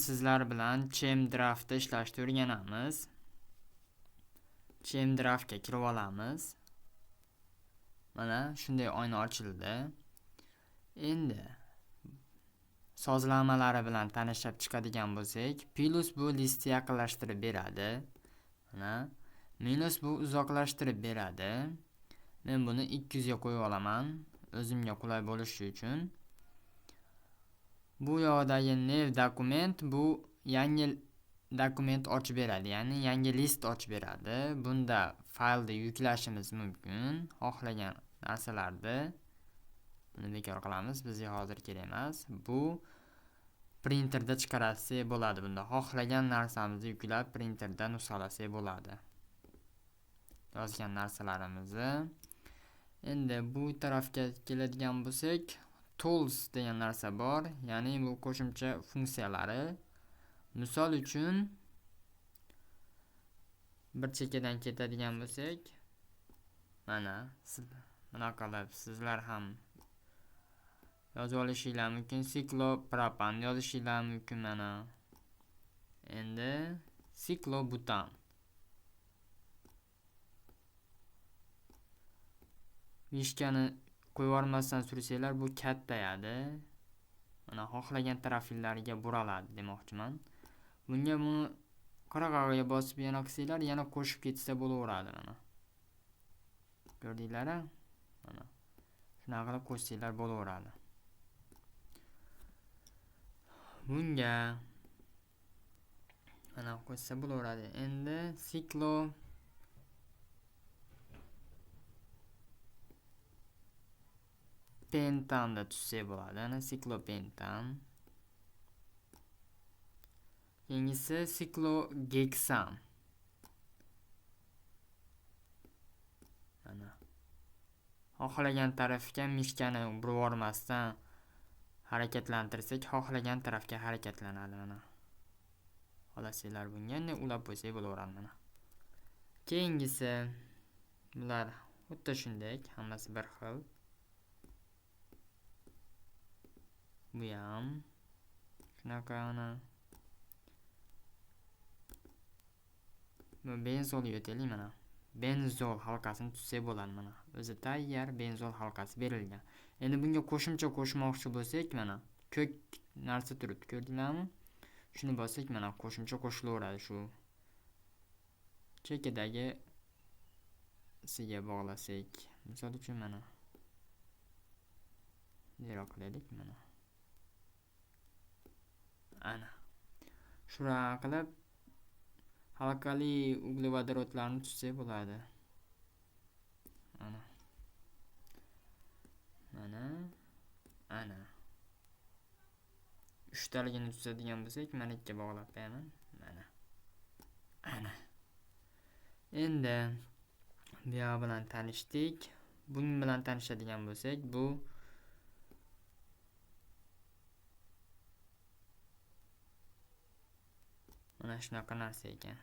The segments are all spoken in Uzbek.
sizlar bilan ChemDraft'da ishlashni o'rganamiz. ChemDraft'ga kirib olamiz. Mana shunday oyna ochildi. Endi sozlamalar bilan tanishib chiqadigan bo'lsak, plus bu listni yaqinlashtirib beradi. Mana minus bu uzoqlashtirib beradi. Men buni 200 ga qo'yib olaman, o'zimga qulay bo'lishi uchun. Bu yoqdagi new dokument bu yangi dokument ochib beradi, ya'ni yangi list ochib beradi. Bunda faylni yuklashimiz mumkin, xohlagan narsalarni. Buni bekor qilamiz, bizga hozir kerak emas. Bu printerda chiqarasiz bo'ladi. Bunda xohlagan narsamizni yuklab printerda nusxalasak bo'ladi. Yozgan narsalarimizni. Endi bu tarafga keladigan bo'lsak, tools degan narsa bor, ya'ni bu qo'shimcha funksiyalari. Misol uchun bir chekkadan ketadigan bo'lsak, mana qilib sizlar ham yozib olishinglar mumkin. Siklopropan yozishinglar mumkin mana. Endi siklobutan. Vishkani qo'yib yubormasdan sursanglar bu kattayadi. Mana xohlagan taraflariga buraladi demoqchiman. Bunga buni qirg'og'iga bosib yana qilsanglar, yana qo'shib ketsa bo'laveradi mana. Ko'rdinglar-a? Mana shunaqa qilib qo'shsanglar bo'laveradi. Bunga mana qo'shsa bo'laveradi. Endi siklopentanni tuzsak bo'ladi. Ana siklopentan. Keyingisi siklogeksan. Mana xohlagan tarafga mishkani burib yubormasdan harakatlantirsak, xohlagan tarafga harakatlanadi mana. Xohlasanglar bunga endi ulab qo'ysak bo'laveradi mana. Keyingisi bular xuddi shunday, hammasi bir xil. Bu ham shunaqa mana. Bu benzol yo'taylik mana. Benzol halqasini tuzsak bo'ladi mana. O'zi tayyor benzol halqasi berilgan. Endi bunga qo'shimcha qo'shmoqchi bo'lsak mana, ko'k narsa turibdi, ko'rdinglarmi? Shuni bossak mana qo'shimcha qo'shilaveradi shu chekkadagi siga bog'lasak. Misol uchun mana. Zero qilaylik mana. Ana. Shura qilib halqali uglevodorodlarni tuzsak bo'ladi. Mana. Ana. 3 taligini tuzadigan bo'lsak, mana ikkiga bog'lab qo'yaman. Ana. Endi bu yoq bilan tanishdik. Buning bilan tanishadigan bo'lsak, bu mana shunaqa narsa ekan.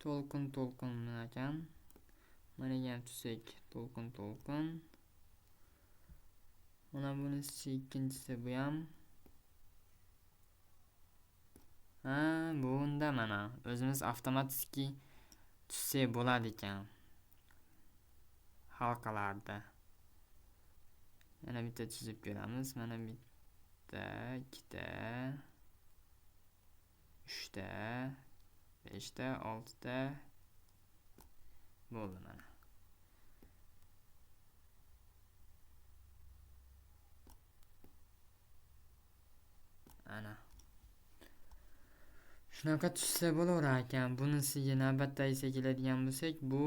To'lqin ekan. Mana ham tuzsak, to'lqin. Mana bunisi ikkinchisi bu ham. Bunda mana o'zimiz avtomatik tuzsak bo'ladi ekan. Halqalarda. Yana bitta tuzib ko'ramiz. Mana bitta, ikkita, 3 ta, 5 ta, 6 ta bo'ldi mana. Ana. Shunaqa tuzsa bo'laverar ekan. Bunisiga navbatda esa keladigan bo'lsak, bu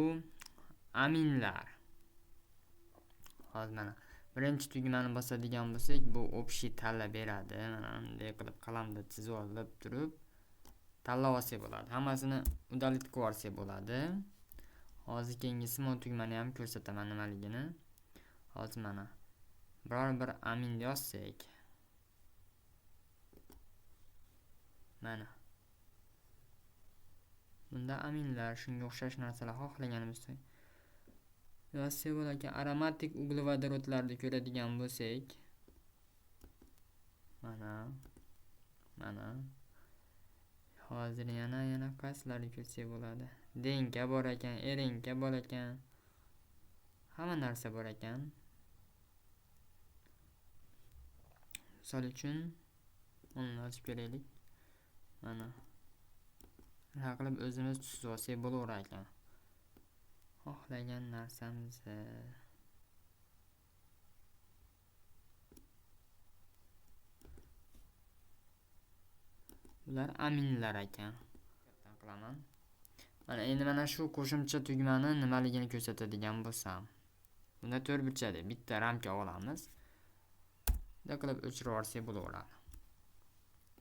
aminlar. Hozir mana birinchi tugmani bosadigan bo'lsak, bu общий tanlab beradi. Mana bunday qilib qalamda chizib olib turib tanlab olsak bo'ladi. Hammasini udalить qilib olsak bo'ladi. Hozir keyingisi men tugmani ham ko'rsataman nimaligini. Hozir mana biror bir amin yozsak. Mana. Bunda aminlar, shunga o'xshash narsalar xohlaganimizda yozsak bo'ladi. Aromatik uglevodorodlarni ko'radigan bo'lsak, mana. Hozir yana qaysilari ko'rsak bo'ladi? Denka bor ekan, erenka bor ekan. Hamma narsa bor ekan. Misol uchun uni ochib ko'raylik. Mana. Shuna qilib o'zimiz tuzib olsak bo'laverar ekan. Xohlagan narsamizni bular aminlar ekan. Qilaman. Mana endi mana shu qo'shimcha tugmani nimaligini ko'rsatadigan bo'lsam, bunda 4 burchali bitta ramka olamiz. Bunday qilib o'chirib yuborsak bo'laveradi.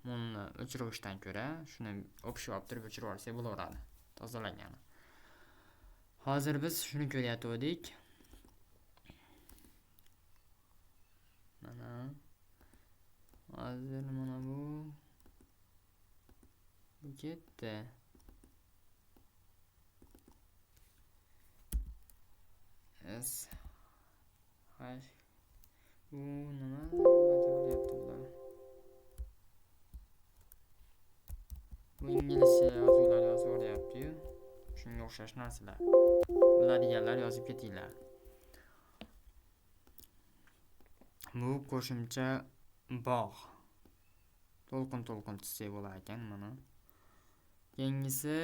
Buni o'chirishdan ko'ra shuni o'pishib olib turib o'chirib yuborsak bo'laveradi. Tozalagani. Hozir biz shuni ko'ryaptik. Mana hozir mana bu ketdi. Bu nima bo'lyapti bular? Bu inglizcha yozuvlar yozib olyapti-yu. Shunga o'xshash narsalar. Biladiganlar yozib ketinglar. Bu qo'shimcha bog'. To'lqin tuzsak bo'lar ekan mana. Keyingisi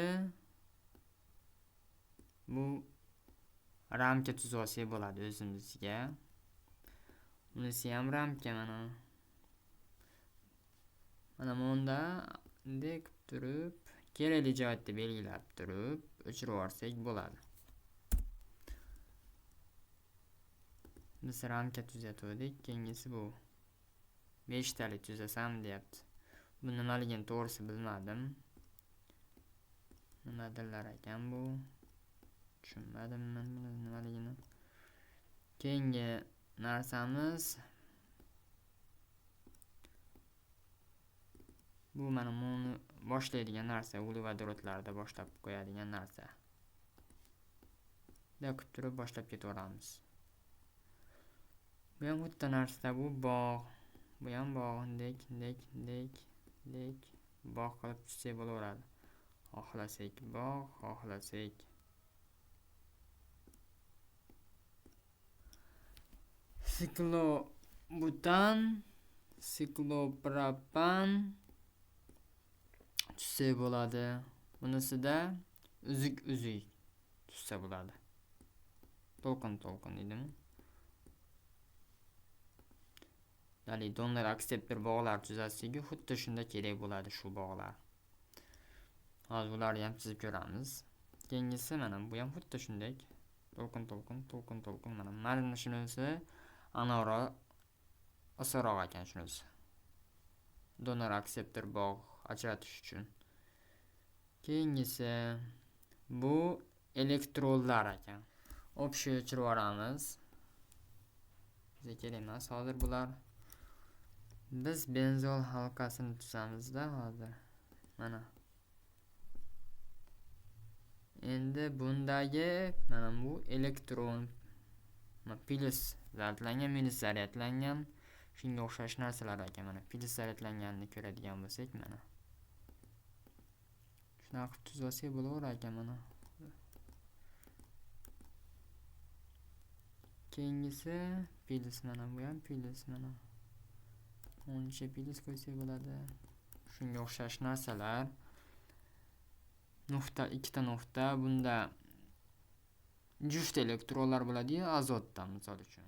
bu ramka tuzib olsak bo'ladi o'zimizga. Bunisi ham ramka mana. Mana bunda dek turib, kerakli joyda belgilab turib, o'chirib yuborsak bo'ladi. Biz ramka tuzatdik. Keyingisi bu 5 talik tuzasam deyapti. Bu nimaligini to'g'risi bilmadim. Nimadirlar ekan bu? Tushunmadim men nimaligini. Keyingi narsamiz bu mana buni boshlaydigan narsa, uglevodorodlarda boshlab qo'yadigan narsa. Bunday qilib turib boshlab ketaveramiz. Bu ham bitta narsa, bu bog'. Bu ham bog', dek bog' qilib tuzsak bo'laveradi. Xohlasak bog', xohlasak siklobutan, siklopropan tuzsak bo'ladi. Bunisida uzuk tuzsa bo'ladi. To'lqin deydimi? Ya'ni donor akseptor bog'lar tuzasiga xuddi shunda kerak bo'ladi shu bog'lar. Hozir ularni ham chizib ko'ramiz. Keyingisi mana bu ham xuddi shunday. To'lqin mana shunisi anora osonroq ekan shunisi. Donor akseptor bog' ajratish uchun. Keyingisi bu elektronlar ekan. O'pishni o'chirib yuboramiz. Bizga kerak emas hozir bular. Biz benzol halqasini tuzamizda hozir. Mana. Endi bundagi mana bu elektron plus zaryadlangan, minus zaryadlangan shunga o'xshash narsalar ekan. Mana plus zaryadlanganini ko'radigan bo'lsak mana. Shunaqa qilib tuzib olsak bo'laverar ekan mana. Keyingisi plus mana bu ham plus mana. 10 plus qo'ysak bo'ladi. Shunga o'xshash narsalar. Ikkita nuqta bunda juft elektronlar bo'ladi-yu, azotdan misol uchun.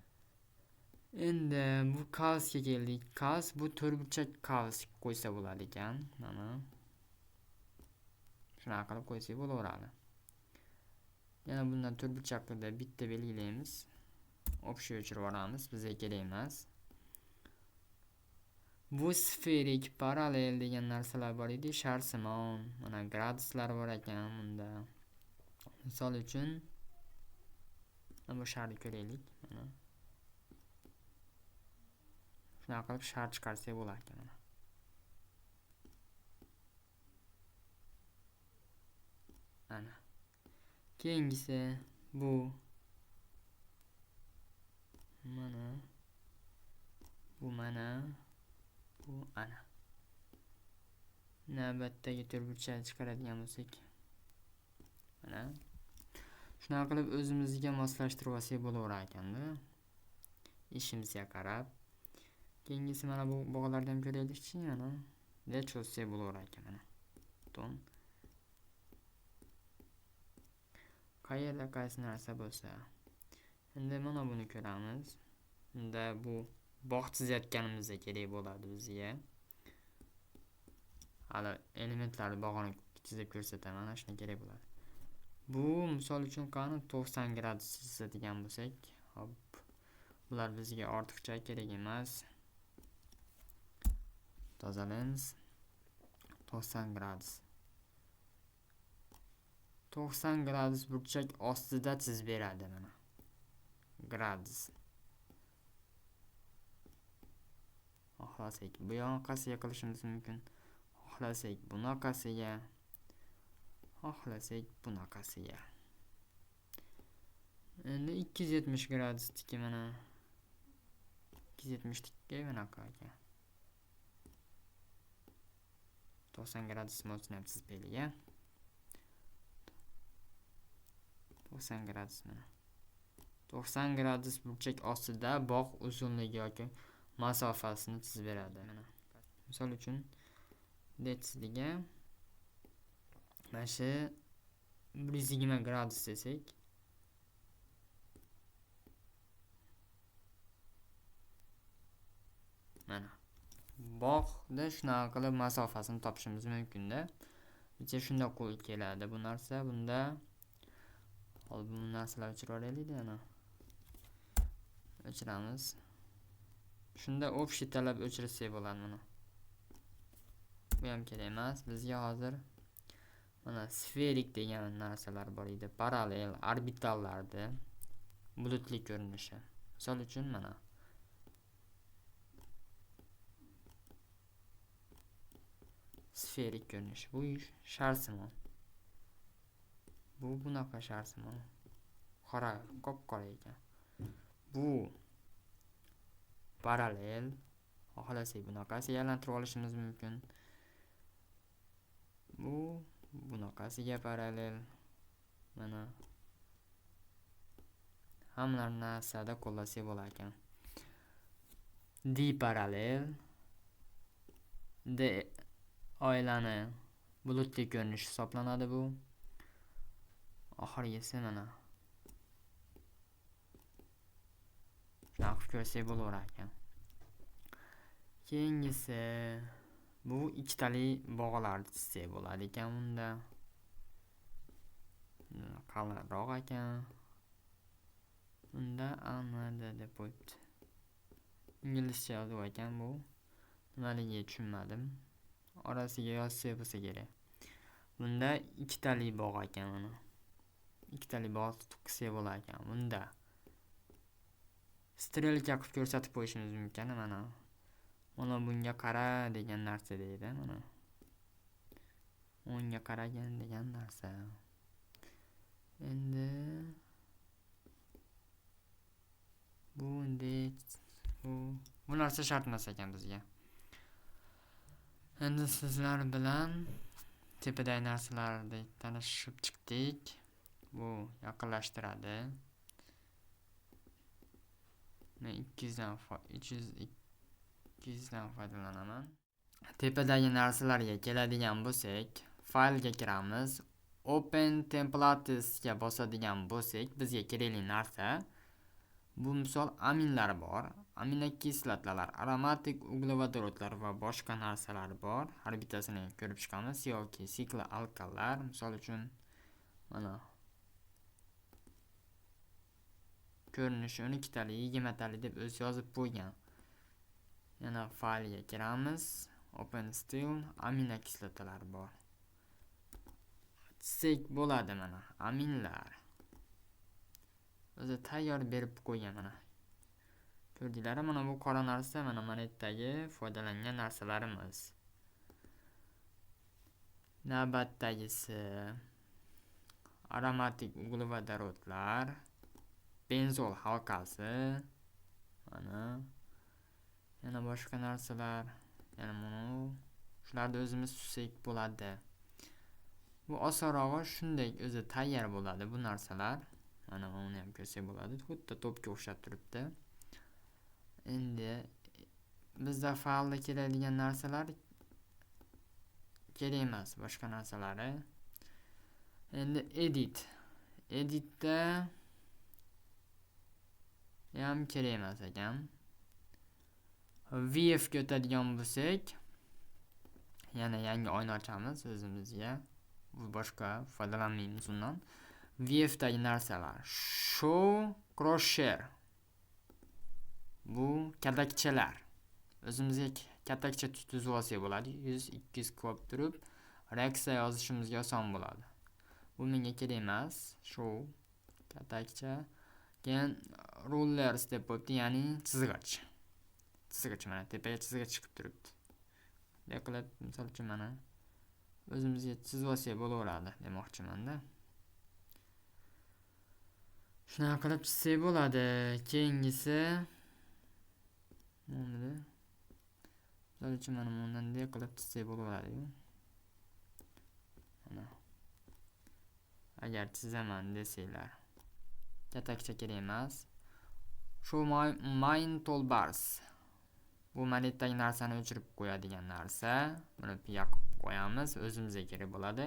Endi bu kalsga keldik. Kals bu to'rtburchak kals qo'ysa bo'ladi ekan. Mana. Shunaqa qilib qo'ysak bo'laveradi. Yana bundan to'rtburchakda bitta belgilaymiz. O'pishni o'chirib yuboramiz, bizga kerak emas. Bu sferik parallel degan narsalar bor edi, sharsimon, mana graduslar bor ekan bunda. Misol uchun bu sharni ko'raylik, mana. Shunaqa qilib shar chiqarsak bo'lar ekan mana. Mana. Keyingisi bu mana. Bu mana. Bu ana. Navbatdagi turburchani chiqaradigan bo'lsak, mana shunaqa qilib o'zimizga moslashtirib olsak bo'laverar ekanda. Ishimizga qarab. Keyingisi mana bu bog'larni ham ko'raylikchi, mana. De cho'zsak bo'laverar ekan mana. Ton. Qayerda qaysi narsa bo'lsa. Endi mana buni ko'ramiz. Unda bu bog' chizayotganimizda kerak bo'ladi bizga. Hali elementlar bog'ini chizib ko'rsataman, mana shuna kerak bo'ladi. Bu misol uchun qani 90 gradus chizadigan bo'lsak, hop. Bular bizga ortiqcha kerak emas. Tozalaymiz. 90 gradus. 90 gradus burchak ostida chizib beradi mana. Gradus. Xohlasak bu yoqasiga qilishimiz mumkin. Xohlasak bunaqasiga. Xohlasak bunaqasiga. Endi 270 gradusniki mana 270 ga bunaqa ekan. 90 gradus mo'lchini ham chizib bergan. 90 gradus mana. 90 gradus burchak ostida bog' uzunligi yoki masofasini chizib beradi mana. Misol uchun detsliga mana shu 120 gradus desak, mana bog'da shunaqa qilib masofasini topishimiz mumkin-da. Bizga shunda qo'l keladi bu narsa. Bunda hol bu narsalarni o'chirib olaylik ana. O'chiramiz. Shunda общий talab o'chirsak bo'ladi mana. Bu ham kerak emas. Bizga hozir mana sferik degan narsalar bor edi. Parallel orbitallarda bulutli ko'rinishi. Misol uchun mana sferik ko'rinish. Bu sharsimon. Bu bunaqa sharsimon. Qora, qop-qora ekan. Bu parallel. Xohlasak bunaqasiga aylantirib olishimiz mumkin. Bu bunaqasiga parallel. Mana hamma narsada qo'llasak bo'lar ekan. D parallel. D oylani bulutli ko'rinish hisoblanadi bu. Oxirgisi mana. Shunaqa ko'rsak bo'laverar ekan. Keyingisi bu ikkitali bog'lar chizsak bo'ladi ekan bunda. Qalinroq ekan. Bunda anada deb qo'yibdi. Inglizcha yozuv ekan bu. Nimaligiga tushunmadim. Orasiga yozsa bo'lsa kerak. Bunda ikkitali bog' ekan mana. Ikkitali bog' qilsak bo'lar ekan. Bunda strelka qilib ko'rsatib qo'yishimiz mumkin mana. Mana bunga qara degan narsa deydi mana. O'ngga qaragan degan narsa. Endi bu narsa shart emas ekan bizga. Endi sizlar bilan tepadagi narsalarni tanishib chiqdik. Bu yaqinlashtiradi. Men 200 dan foydalanaman. Tepadagi narsalarga keladigan bo'lsak, faylga kiramiz. Open templates ga bosadigan bo'lsak, bizga kerakli narsa bu misol aminlar bor. Aminokislotalar, aromatik uglevodorodlar va boshqa narsalar bor. Har bittasini ko'rib chiqamiz yoki sikloalkallar, misol uchun mana ko'rinishi 12 tali, 20 tali deb o'zi yozib qo'ygan. Yana faylga kiramiz. Open still aminokislotalar bor. Chizsak bo'ladi mana. Aminlar. O'zi tayyor berib qo'ygan mana. Ko'rdinglar, mana bu qora narsa mana monetdagi foydalangan narsalarimiz. Navbatdagisi aromatik uglevodorodlar, benzol halqasi, mana yana boshqa narsalar. Yana mana shularni o'zimiz tutsak bo'ladi. Bu osonrog'i shunday o'zi tayyor bo'ladi bu narsalar. Mana uni ham ko'rsak bo'ladi. Xuddi to'pga o'xshab turibdi. Endi bizda faylda keladigan narsalar kerak emas, boshqa narsalari. Endi editda ham kerak emas ekan. VF ga o'tadigan bo'lsak, yana yangi oyna ochamiz o'zimizga. Bu boshqa foydalanmaymiz undan. VF dagi narsalar show crosshair. Bu katakchalar. O'zimizga katakcha tutib olsak bo'ladi. 100-200 ko'p turib, reaksiya yozishimizga oson bo'ladi. Bu menga kerak emas. Show katakcha. Keyin rulers deb bo'ldi, ya'ni chizg'ich. Chizg'ich mana tepaga chizg'ich chiqib turibdi. Bunday qilib, misol uchun mana o'zimizga chizib olsak bo'laveradi demoqchiman-da. Shuna qilib chizsak bo'ladi. Keyingisi mana misol uchun mana bunday qilib chizsak bo'laveradi. Mana agar chizaman desanglar, katakcha kerak emas. Show main toolbars. Bu manetdagi narsani o'chirib qo'yadigan narsa. Buni yoqib qo'yamiz, o'zimizga kerak bo'ladi.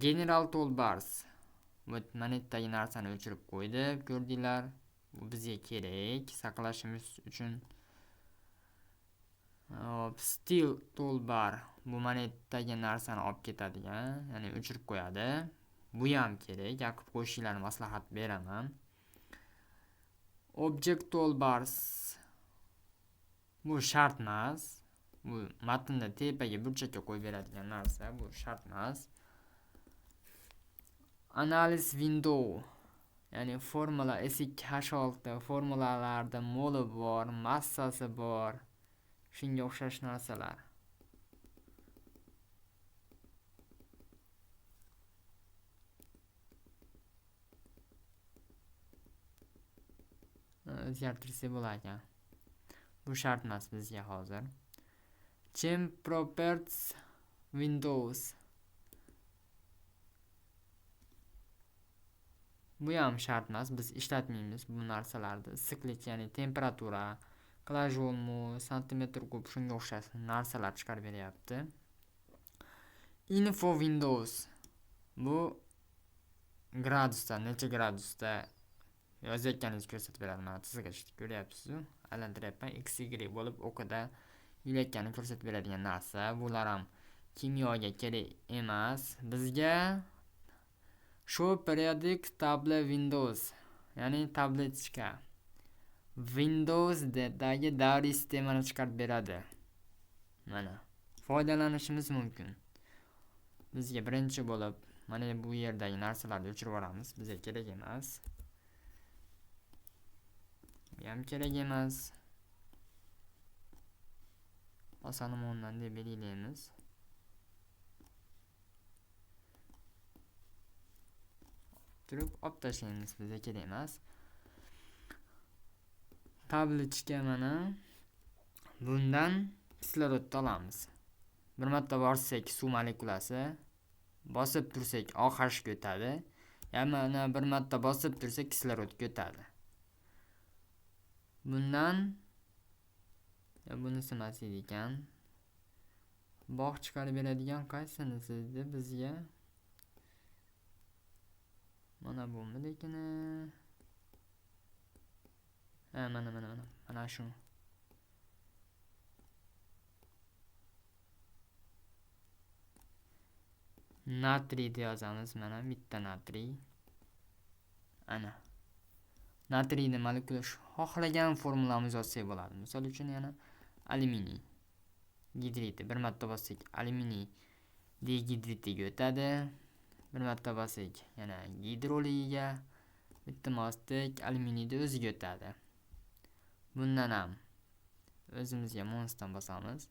General toolbars. Bu manetdagi narsani o'chirib qo'ydik, ko'rdinglar. Bu bizga kerak saqlashimiz uchun. Still toolbar. Bu manetdagi narsani olib ketadigan, ya'ni o'chirib qo'yadi. Bu ham kerak, yoqib qo'yishinglarni maslahat beraman. Object toolbars. Bu shart emas. Bu matnda tepaga burchakka qo'yib beradigan narsa, bu shart emas. Analysis window, ya'ni formula SX-H6 formulalarda moli bor, massasi bor. Shunga o'xshash narsalar. O'zgartirsa bo'lar ekan. Bu shart emas bizga hozir. Change properties windows. Bu ham shart emas, biz ishlatmaymiz bu narsalarni. Issiqlik, ya'ni temperatura, klajolmu, santimetr kub shunga o'xshash narsalar chiqarib beryapti. Info windows. Bu gradusda, necha gradusda yozayotganingizni ko'rsatib beradi. Mana chizgichni ko'ryapsiz-ku? Aylantiryapman. X, Y bo'lib o'qida yulayotganini ko'rsatib beradigan narsa. Bular ham kimyoga kerak emas. Bizga show periodic table windows, ya'ni tablechka. Windows dagi davriy sistemani chiqarib beradi. Mana foydalanishimiz mumkin. Bizga birinchi bo'lib mana bu yerdagi narsalarni o'chirib yuboramiz. Bizga kerak emas. Bu ham kerak emas. Osanamondan deb belgilaymiz. Turib olib tashlaymiz, bizga kerak emas. Tablechka mana bundan kislorodni olamiz. Bir marta bossak suv molekulasi, bosib tursak OH ga o'tadi. Yana bir marta bosib tursak kislorodga o'tadi. Bundan bunisi emas ekan. Bog' chiqarib beradigan qaysinisi deb bizga mana bu lekin mana shu. Natriy deb yozamiz, mana bitta natriy. Ana. Natriyni molekula xohlagan formulamiz yozsak bo'ladi. Misol uchun yana alyuminiy gidridi. Bir marta bossak alyuminiy degidridiga o'tadi. Bir marta bossak yana gidroligiga, bitta bossak alyuminiyni o'ziga o'tadi. Bundan ham o'zimizga monsdan bosamiz.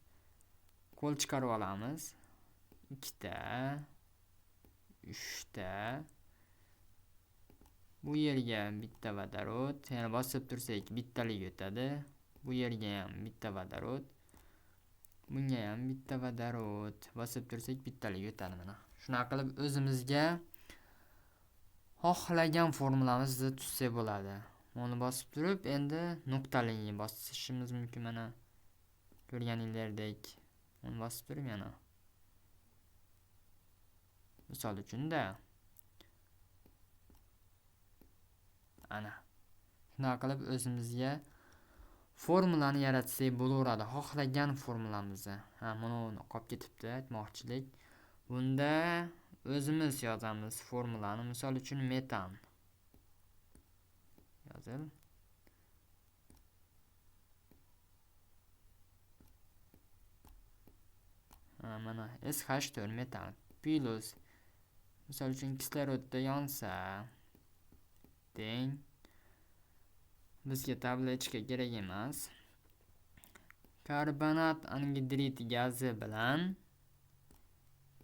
Qo'l chiqarib olamiz. 2 ta, 3 ta. Bu yerga bitta vodorod, yana bosib tursak bittalik o'tadi. Bu yerga ham bitta vodorod. Bunga ham bitta vodorod bosib tursak bittalik o'tadi mana. Shunaqa qilib o'zimizga xohlagan formulamizni tuzsak bo'ladi. Buni bosib turib, endi nuqtaliga bosishimiz mumkin mana. Ko'rganinglardek. Buni bosib turib yana. Misol uchun-da. Ana. Shunaqa qilib o'zimizga formulani yaratsak bo'laveradi. Xohlagan formulamizni. Mana qolib ketibdi aytmoqchilik. Bunda o'zimiz yozamiz formulani. Misol uchun metan. Yozil. Mana SH4 metan plus misol uchun kislorodda yonsa teng bizga tablechka kerak emas. Karbonat angidrid gazi bilan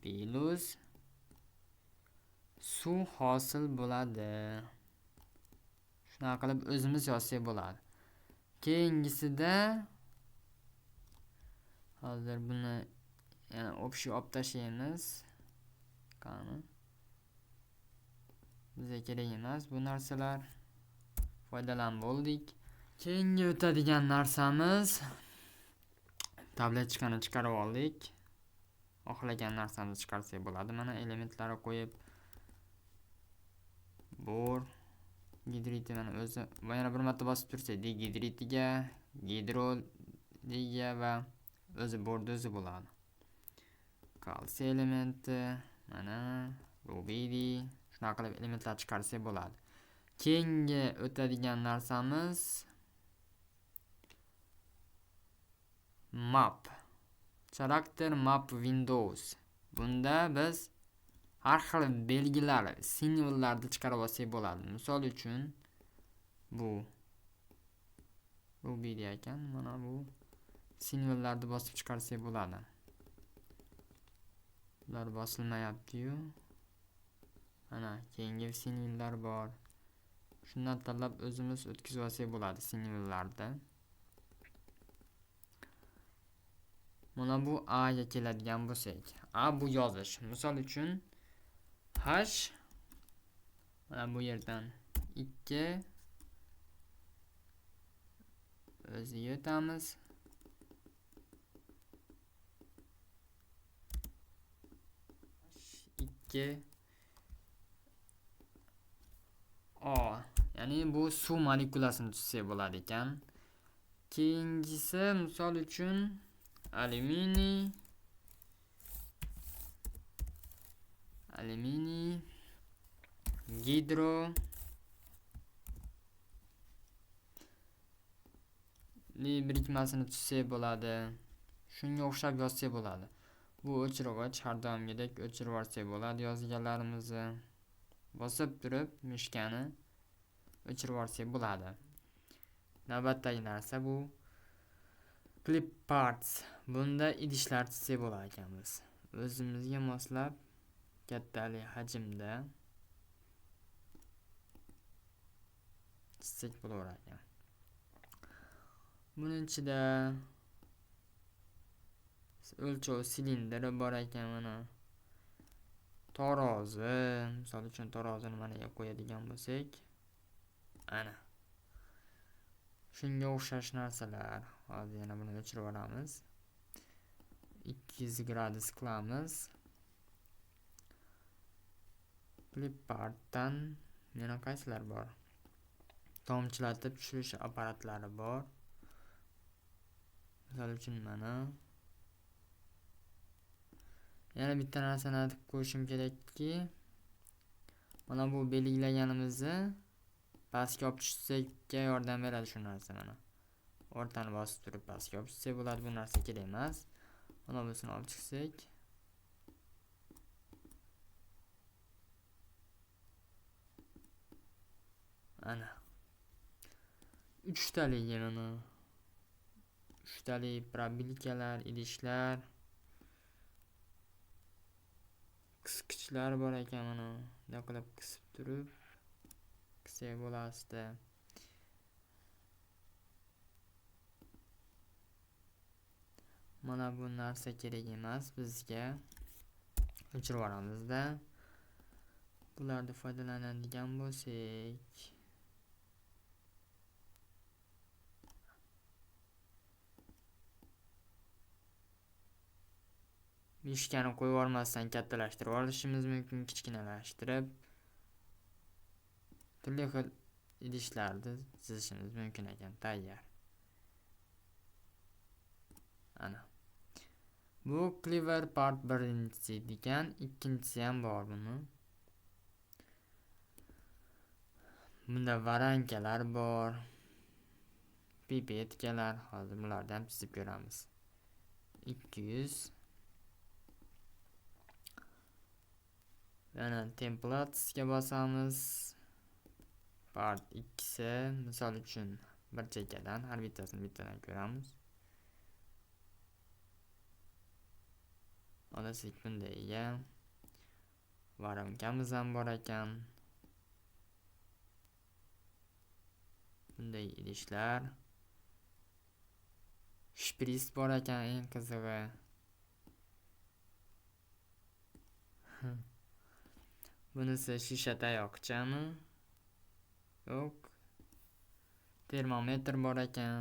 plus suv hosil bo'ladi. Shunaqa qilib o'zimiz yozsak bo'ladi. Keyingisida hozir buni yana общий olib tashlaymiz. Qani. Bizga kerak emas bu narsalar. Foydalanib bo'ldik. Keyingi o'tadigan narsamiz tablechkani chiqarib oldik. Xohlagan narsamizni chiqarsak bo'ladi. Mana elementlari qo'yib bor gidridni mana o'zi yana bir marta bosib tursak digidridiga, gidroliga va o'zi borda o'zi bo'ladi. Kalsiy elementi mana rubidi shunaqa qilib elementlar chiqarsak bo'ladi. Keyingi o'tadigan narsamiz map. Character map windows. Bunda biz har xil belgilar, simvollarni chiqarib olsak bo'ladi. Misol uchun bu rubidi ekan, mana bu simvollarni bosib chiqarsak bo'ladi. Ular bosilmayapti-yu. Mana keyingi simvollar bor. Shundan tanlab o'zimiz o'tkazib olsak bo'ladi simvollarni. Mana bu A ga keladigan bo'lsak, A bu yozish. Misol uchun H mana bu yerdan 2 o'ziga o'tamiz. O, ya'ni bu suv molekulasini tuzsak bo'ladi ekan. Keyingisi misol uchun alyuminiy gidro birikmasini tuzsak bo'ladi. Shunga o'xshab yozsak bo'ladi. Bu o'chirg'ich har doimgidek o'chirib olsak bo'ladi yozganlarimizni. Bosib turib mishkani o'chirib olsak bo'ladi. Navbatdagi narsa bu clip parts. Bunda idishlar chizsak bo'lar ekanmiz. O'zimizga moslab kattalik hajmda chizsak bo'lar ekan. Buning ichida o'lchov silindri bor ekan mana. Tarozi, misol uchun tarozini mana yerga qo'yadigan bo'lsak, ana. Shunga o'xshash narsalar. Hozir yana buni o'chirib olamiz. 200 gradus qilamiz. Clip partdan yana qaysilar bor? Tomchilatib tushirish apparatlari bor. Misol uchun mana yana bitta narsani aytib qo'yishim kerakki, mana bu belgilaganimizni pastga olib tushishga yordam beradi shu narsa mana. O'rtani bosib turib pastga olib tushsak bo'ladi, bu narsa kerak emas. Mana busini olib chiqsak. Ana. 3 talik mana. 3 talik probilkalar, idishlar, qisqichlar bor ekan mana. Bunday qilib qisib turib qissak bo'lasida. Mana bu narsa kerak emas bizga. O'chirib yuboramizda. Bularni foydalanadigan bo'lsak, mishkani qo'yib yubormasdan kattalashtirib olishimiz mumkin, kichkinalashtirib turli xil idishlarni chizishimiz mumkin ekan. Tayyor. Ana. Bu clever part birinchisi ekan, ikkinchisi ham bor buni. Bunda varankalar bor. Pipetkalar, hozir bularni ham chizib ko'ramiz. 200. Yana templates ga bosamiz. Part 2si, misol uchun bir chekkadan, har bittasini bittadan ko'ramiz. Olasak bundayga varankamiz ham bor ekan. Bunday idishlar. Shpris bor ekan, eng qizig'i. Bunisi shisha tayoqchami? Yo'q. Termometr bor ekan.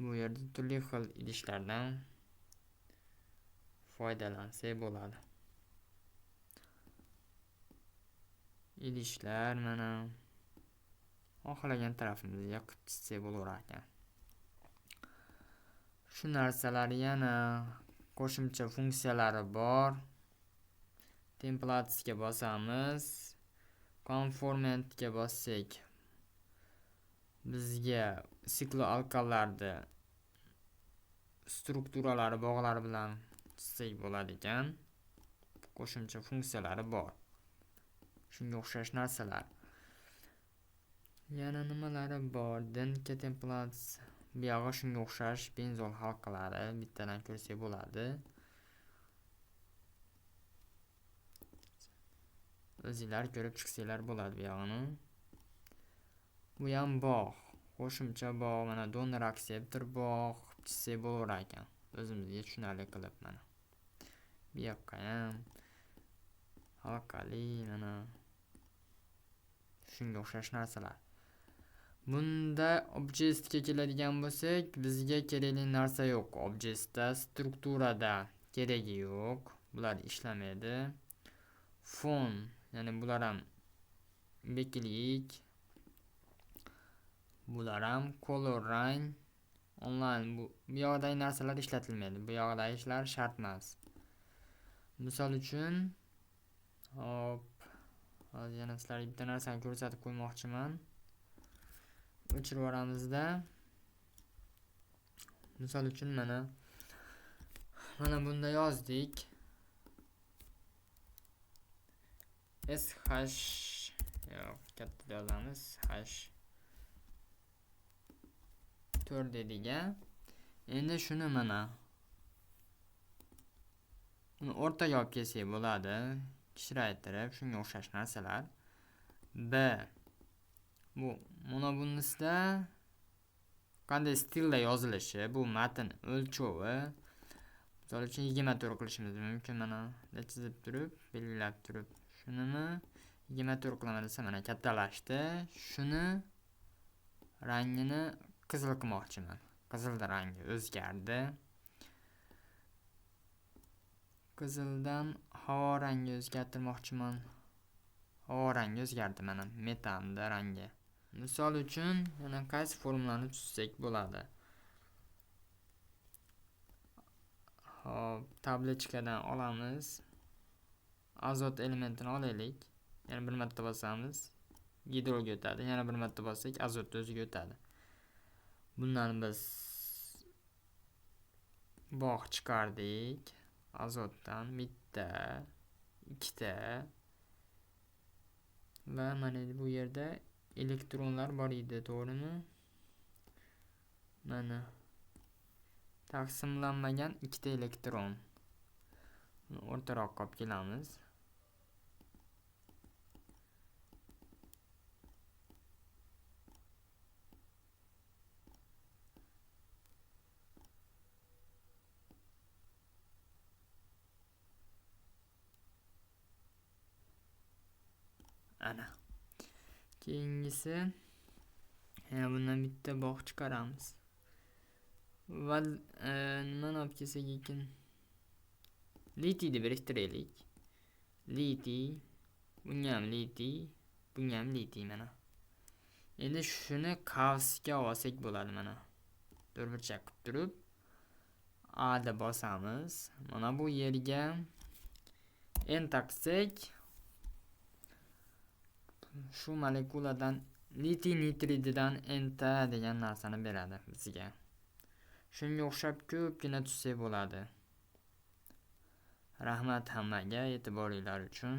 Bu yerda turli xil idishlardan foydalansak bo'ladi. Idishlar mana xohlagan tarafimizga qilib chizsak bo'lar ekan. Shu narsalar yana qo'shimcha funksiyalari bor. Templates ga bosamiz. Conformant ga bossak bizga sikloalkanlarni strukturalari bog'lari bilan chizsak bo'ladi ekan. Qo'shimcha funksiyalari bor. Shunga o'xshash narsalar. Yana nimalari bor? Denka templates. Bu yog'i shunga o'xshash benzol halqalari bittadan ko'rsak bo'ladi. O'zinglar ko'rib chiqsanglar bo'ladi bu yog'ini. Bu ham bog', qo'shimcha bog', mana donor akseptor bog' chizsak bo'lar ekan. O'zimizga tushunarli qilib mana. Bu yoqqa ham halqali mana shunga o'xshash narsalar. Bunda objektga keladigan bo'lsak, bizga kerakli narsa yo'q. Objektda strukturada keragi yo'q. Bular ishlamaydi. Fon, ya'ni bular ham beklik. Bular ham color rang. Onlayn bu yoqdagi narsalar ishlatilmaydi. Bu yoqdagi ishlar shart emas. Misol uchun, hozir yana sizlarga bitta narsani ko'rsatib qo'ymoqchiman. O'chirib yuboramizda. Misol uchun mana bunda yozdik. SH yo'q, katta yozamiz. H4 dediga. Endi shuni mana uni o'rtaga olib kelsak bo'ladi. Kichraytirib, shunga o'xshash narsalar. B. Bu mana bunisida qanday stilda yozilishi, bu matn o'lchovi. Misol uchun 24 qilishimiz mumkin. Mana chizib turib, belgilab turib, shunimi 24 qilaman desa mana kattalashdi. Shuni rangini qizil qilmoqchiman. Qizilda rangi o'zgardi. Qizildan havo rangi o'zgartirmoqchiman. Havo rangi o'zgardi mana metanda rangi. Misol uchun yana qaysi formulani tuzsak bo'ladi? Hop, tablechkadan olamiz. Azot elementini olaylik. Yana bir marta bosamiz. Gidrolga o'tadi. Yana bir marta bossak azot o'ziga o'tadi. Bundan biz bog' chiqardik. Azotdan bitta, ikkita va mana bu yerda elektronlar bor edi, to'g'rimi? Mana taqsimlanmagan ikkita elektron. O'rtaroqqa olib kelamiz. Ana. Keyingisi bundan bitta bog' chiqaramiz. Va nimani olib kelsak ekan? Litiy deb biriktiraylik. Litiy, bunga ham litiy, bunga ham litiy mana. Endi shuni qavsga olsak bo'ladi mana. To'rtburchak qilib turib A da bosamiz. Mana bu yerga enter qilsak, shu molekuladan litiy nitrididan enter degan narsani beradi bizga. Shunga o'xshab ko'pgina tuzsak bo'ladi. Rahmat hammaga e'tiboringlar uchun.